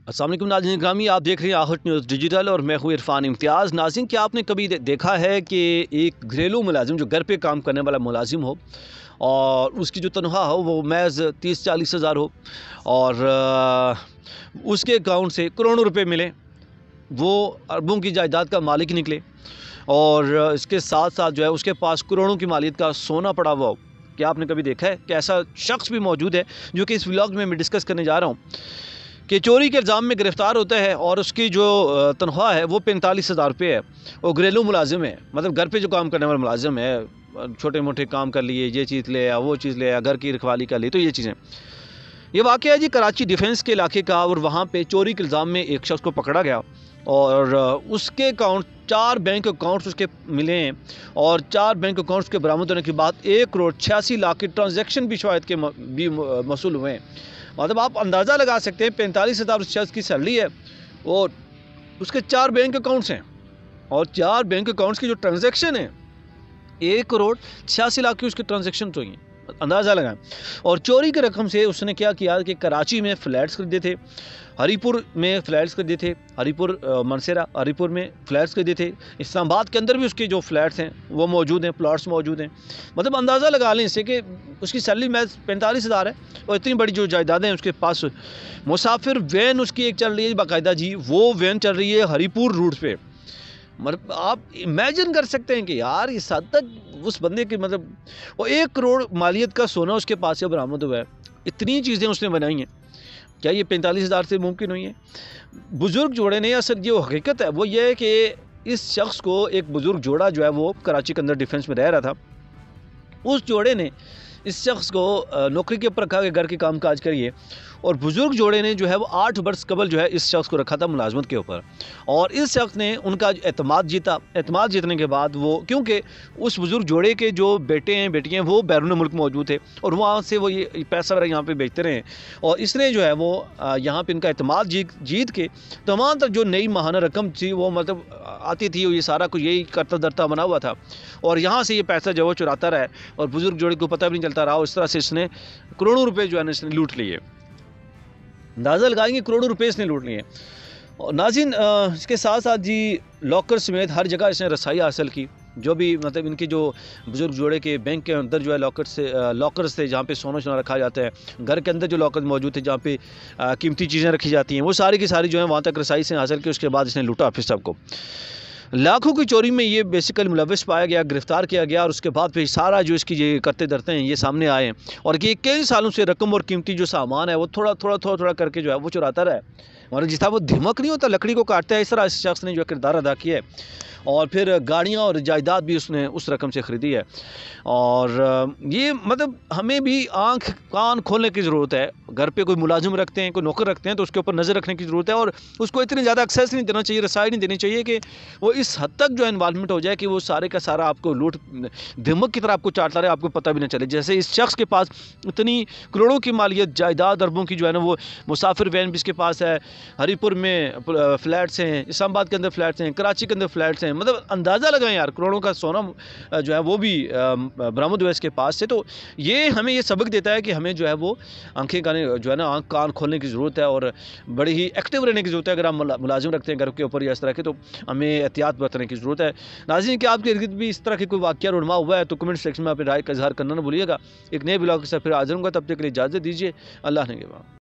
अस्सलाम वालेकुम नाज़रीन ग्रामी, आप देख रहे हैं आहट न्यूज़ डिजिटल और मैं हूँ इरफान इम्तियाज़। नाज़रीन, क्या आपने कभी देखा है कि एक घरेलू मुलाजिम जो घर पे काम करने वाला मुलाजिम हो और उसकी जो तनख्वाह हो वो महज़ 30-40 हज़ार हो और उसके अकाउंट से करोड़ों रुपए मिले, वो अरबों की जायदाद का मालिक निकले और इसके साथ साथ जो है उसके पास करोड़ों की मालियत का सोना पड़ा हुआ हो? क्या आपने कभी देखा है कि ऐसा शख्स भी मौजूद है, जो कि इस व्लॉग में मैं डिस्कस करने जा रहा हूँ कि चोरी के इल्ज़ाम में गिरफ़्तार होता है और उसकी जो तनख्वाह है वो 45,000 रुपये है। वो घरेलू मुलाजिम है, मतलब घर पे जो काम करने वाला मुलाजिम है। छोटे मोटे काम कर लिए, ये चीज़ ले आया, वो चीज़ ले आया, घर की रखवाली कर ली, तो ये चीज़ें। ये वाक़या है जी कराची डिफेंस के इलाके का, और वहाँ पे चोरी के इल्ज़ाम में एक शख्स को पकड़ा गया और उसके अकाउंट 4 बैंक अकाउंट्स उसके मिले हैं और 4 बैंक अकाउंट्स के बरामद होने के बाद 1,86,00,000 के ट्रांजैक्शन भी शायद के भी मसूल हुए हैं। मतलब आप अंदाज़ा लगा सकते हैं 45,000 उस शख्स की सैलरी है और उसके 4 बैंक अकाउंट्स हैं और 4 बैंक अकाउंट्स की जो ट्रांजैक्शन है 1,86,00,000 की उसके ट्रांजैक्शन हुई हैं, अंदाज़ा लगाएं। और चोरी की रकम से उसने क्या किया कि कराची में फ़्लैट्स खरीदे थे, हरीपुर में फ़्लैट्स खरीदे थे, हरीपुर मनसेरा हरीपुर में फ़्लैट्स खरीदे थे, इस्लामाबाद के अंदर भी उसके जो फ़्लैट्स हैं वो मौजूद हैं, प्लॉट्स मौजूद हैं। मतलब अंदाज़ा लगा लें इससे कि उसकी सैलरी महज 45,000 है और इतनी बड़ी जो जायदादें हैं उसके पास। मुसाफिर वैन उसकी एक चल रही है बाकायदा जी, वो वैन चल रही है हरीपुर रूट पे। मतलब आप इमेजिन कर सकते हैं कि यार इस हद तक उस बंदे की, मतलब वो 1 करोड़ मालियत का सोना उसके पास से बरामद हुआ है। इतनी चीज़ें उसने बनाई हैं, क्या ये 45,000 से मुमकिन हुई है? बुज़ुर्ग जोड़े ने, असल जो हकीकत है वो ये है कि इस शख्स को एक बुज़ुर्ग जोड़ा जो है वो कराची के अंदर डिफेंस में रह रहा था। उस जोड़े ने इस शख्स को नौकरी के ऊपर रखा कि घर के काम काज करिए, और बुज़ुर्ग जोड़े ने जो है वो 8 बरस कबल जो है इस शख्स को रखा था मुलाजमत के ऊपर, और इस शख्स ने उनका एतमाद जीता। एतमाद जीतने के बाद वो, क्योंकि उस बुज़ुर्ग जोड़े के जो बेटे हैं बेटियाँ वो बैरून मुल्क मौजूद थे और वहाँ से वो ये पैसा वगैरह यहाँ पे बेचते रहे, और इसने जो है वो यहाँ पे इनका एतमाद जीत के तमाम तक जो नई माहाना रकम थी वो मतलब आती थी, ये सारा कुछ यही करता धरता बना हुआ था, और यहाँ से ये पैसा जो है वो चुराता रहा और बुज़ुर्ग जोड़े को पता भी नहीं चलता रहा, और इस तरह से इसने करोड़ों रुपए जो है ना इसने लूट लिए। अंदाज़ा लगाएंगे करोड़ों रुपए इसने लूट लिए। और नाज़रीन, इसके साथ साथ जी लॉकर समेत हर जगह इसने रसाई हासिल की। जो भी मतलब इनके जो बुज़ुर्ग जोड़े के बैंक के अंदर जो है लॉकर्स थे जहाँ पे सोना सोना रखा जाता है, घर के अंदर जो लॉकर मौजूद थे जहाँ पे कीमती चीज़ें रखी जाती हैं, वो सारी की सारी जो है वहाँ तक रसाई से हासिल की। उसके बाद इसने लूटा ऑफिस साहब को। लाखों की चोरी में ये बेसिकली मुलविस पाया गया, गिरफ्तार किया गया, और उसके बाद फिर सारा जो इसकी ये करते धरते हैं ये सामने आए हैं, और ये कई सालों से रकम और कीमती जो सामान है वो थोड़ा करके जो है वो चुराता रहा है। और जिस तरह वो धिमक नहीं होता लकड़ी को काटता है, इस तरह इस शख्स ने जो किरदार अदा किया है, और फिर गाड़ियाँ और जायदाद भी उसने उस रकम से ख़रीदी है। और ये मतलब हमें भी आँख कान खोलने की ज़रूरत है। घर पे कोई मुलाजिम रखते हैं, कोई नौकर रखते हैं, तो उसके ऊपर नज़र रखने की ज़रूरत है, और उसको इतनी ज़्यादा एक्सेस नहीं देना चाहिए, रसाई नहीं देनी चाहिए कि वो इस हद तक जो है इन्वॉल्वमेंट हो जाए कि वो सारे का सारा आपको लूट धिमक की तरह आपको चाटता रहे, आपको पता भी ना चले। जैसे इस शख्स के पास इतनी करोड़ों की मालियत, जायदाद अरबों की जो है ना, वो मुसाफिर वैन भी इसके पास है, हरीपुर में फ़्लैट्स हैं, इस्लामाबाद के अंदर फ़्लैट्स हैं, कराची के अंदर फ़्लैट्स हैं। मतलब अंदाज़ा लगाएं यार, करोड़ों का सोना जो है वो भी बरामद हुआ इसके पास से। तो ये हमें ये सबक देता है कि हमें जो है वो आंखें कान जो है ना आँख कान खोलने की ज़रूरत है, और बड़ी ही एक्टिव रहने की ज़रूरत है। अगर हम मुलाजिम रखते हैं घर के ऊपर या इस तरह के, तो हमें एहतियात बरतने की ज़रूरत है। नाज़रीन, कि आपके इर्द गिर्द भी इस तरह की कोई वाक़या रुनमा हुआ है तो कमेंट सेक्शन में अपनी राय का इज़हार करना ना भूलिएगा। एक नए ब्लॉग के साथ फिर हाज़िर होऊंगा, तब तक के लिए इजाज़त दीजिए। अल्लाह ने के बाद।